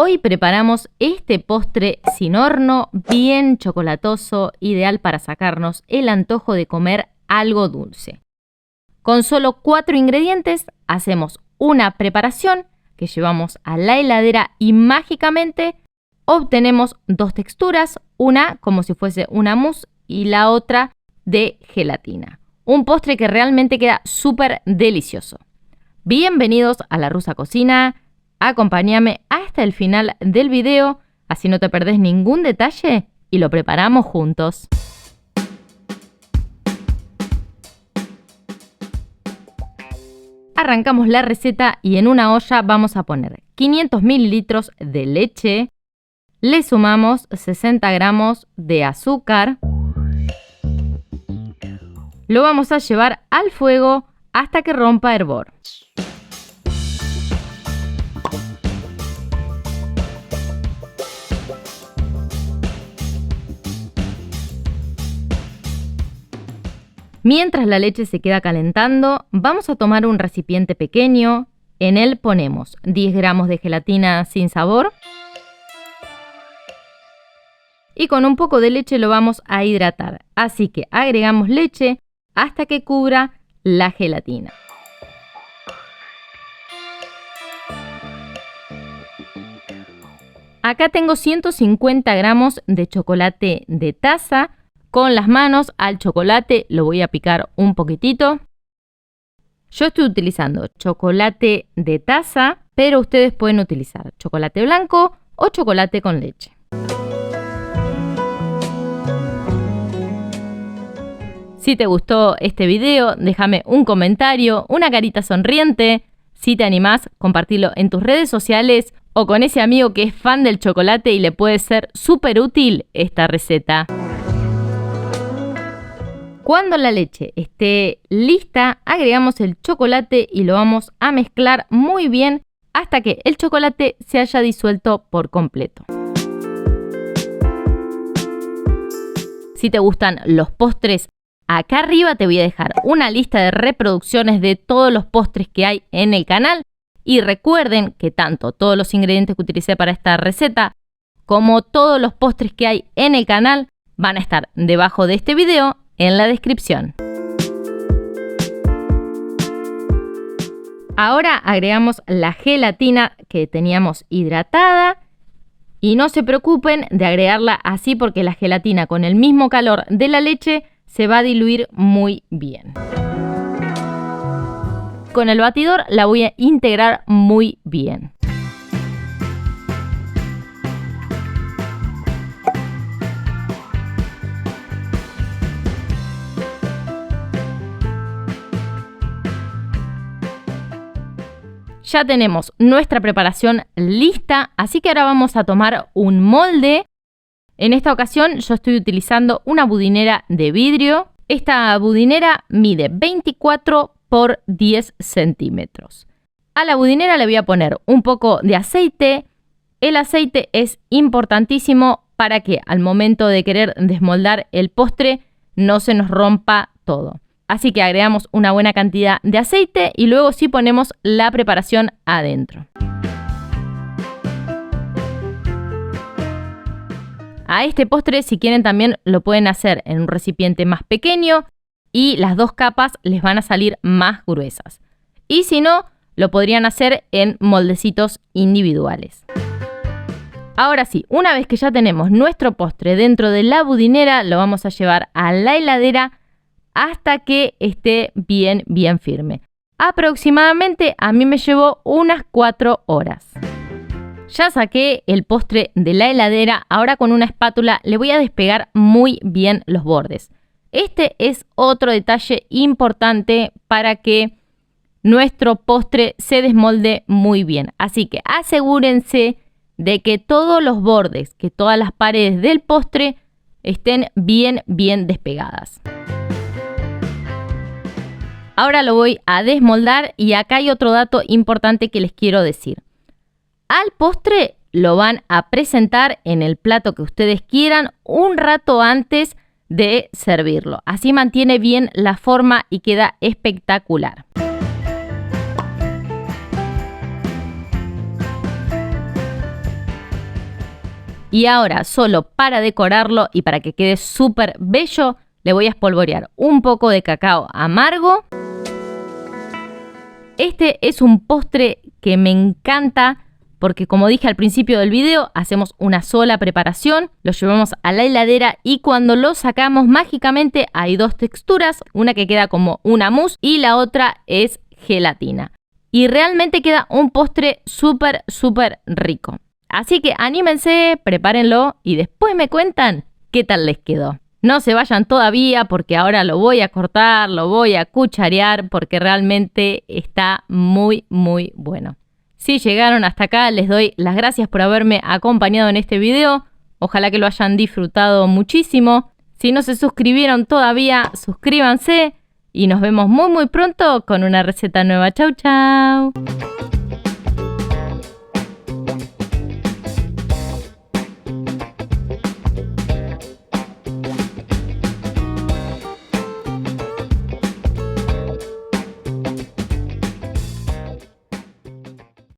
Hoy preparamos este postre sin horno, bien chocolatoso, ideal para sacarnos el antojo de comer algo dulce. Con solo 4 ingredientes hacemos una preparación que llevamos a la heladera y mágicamente obtenemos 2 texturas, una como si fuese una mousse y la otra de gelatina. Un postre que realmente queda súper delicioso. Bienvenidos a La Rusa Cocina. Acompáñame hasta el final del video, así no te perdés ningún detalle y lo preparamos juntos. Arrancamos la receta y en una olla vamos a poner 500 mililitros de leche, le sumamos 60 gramos de azúcar, lo vamos a llevar al fuego hasta que rompa hervor. Mientras la leche se queda calentando, vamos a tomar un recipiente pequeño. En él ponemos 10 gramos de gelatina sin sabor. Y con un poco de leche lo vamos a hidratar. Así que agregamos leche hasta que cubra la gelatina. Acá tengo 150 gramos de chocolate de taza. Con las manos al chocolate lo voy a picar un poquitito. Yo estoy utilizando chocolate de taza, pero ustedes pueden utilizar chocolate blanco o chocolate con leche. Si te gustó este video, déjame un comentario, una carita sonriente. Si te animás, compartilo en tus redes sociales o con ese amigo que es fan del chocolate y le puede ser súper útil esta receta. Cuando la leche esté lista, agregamos el chocolate y lo vamos a mezclar muy bien hasta que el chocolate se haya disuelto por completo. Si te gustan los postres, acá arriba te voy a dejar una lista de reproducciones de todos los postres que hay en el canal. Y recuerden que tanto todos los ingredientes que utilicé para esta receta como todos los postres que hay en el canal van a estar debajo de este video en la descripción. Ahora agregamos la gelatina que teníamos hidratada y no se preocupen de agregarla así porque la gelatina con el mismo calor de la leche se va a diluir muy bien. Con el batidor la voy a integrar muy bien. Ya tenemos nuestra preparación lista, así que ahora vamos a tomar un molde. En esta ocasión yo estoy utilizando una budinera de vidrio. Esta budinera mide 24 por 10 centímetros. A la budinera le voy a poner un poco de aceite. El aceite es importantísimo para que al momento de querer desmoldar el postre no se nos rompa todo. Así que agregamos una buena cantidad de aceite y luego sí ponemos la preparación adentro. A este postre, si quieren, también lo pueden hacer en un recipiente más pequeño y las 2 capas les van a salir más gruesas. Y si no, lo podrían hacer en moldecitos individuales. Ahora sí, una vez que ya tenemos nuestro postre dentro de la budinera, lo vamos a llevar a la heladera hasta que esté bien firme. Aproximadamente a mí me llevó unas 4 horas. Ya saqué el postre de la heladera, ahora con una espátula le voy a despegar muy bien los bordes. Este es otro detalle importante para que nuestro postre se desmolde muy bien. Así que asegúrense de que todos los bordes, que todas las paredes del postre estén bien despegadas. Ahora lo voy a desmoldar y acá hay otro dato importante que les quiero decir. Al postre lo van a presentar en el plato que ustedes quieran un rato antes de servirlo. Así mantiene bien la forma y queda espectacular. Y ahora, solo para decorarlo y para que quede súper bello, le voy a espolvorear un poco de cacao amargo. Este es un postre que me encanta porque, como dije al principio del video, hacemos una sola preparación, lo llevamos a la heladera y cuando lo sacamos mágicamente hay dos texturas, una que queda como una mousse y la otra es gelatina. Y realmente queda un postre súper rico. Así que anímense, prepárenlo y después me cuentan qué tal les quedó. No se vayan todavía porque ahora lo voy a cortar, lo voy a cucharear porque realmente está muy bueno. Si llegaron hasta acá, les doy las gracias por haberme acompañado en este video. Ojalá que lo hayan disfrutado muchísimo. Si no se suscribieron todavía, suscríbanse y nos vemos muy pronto con una receta nueva. Chau, chau.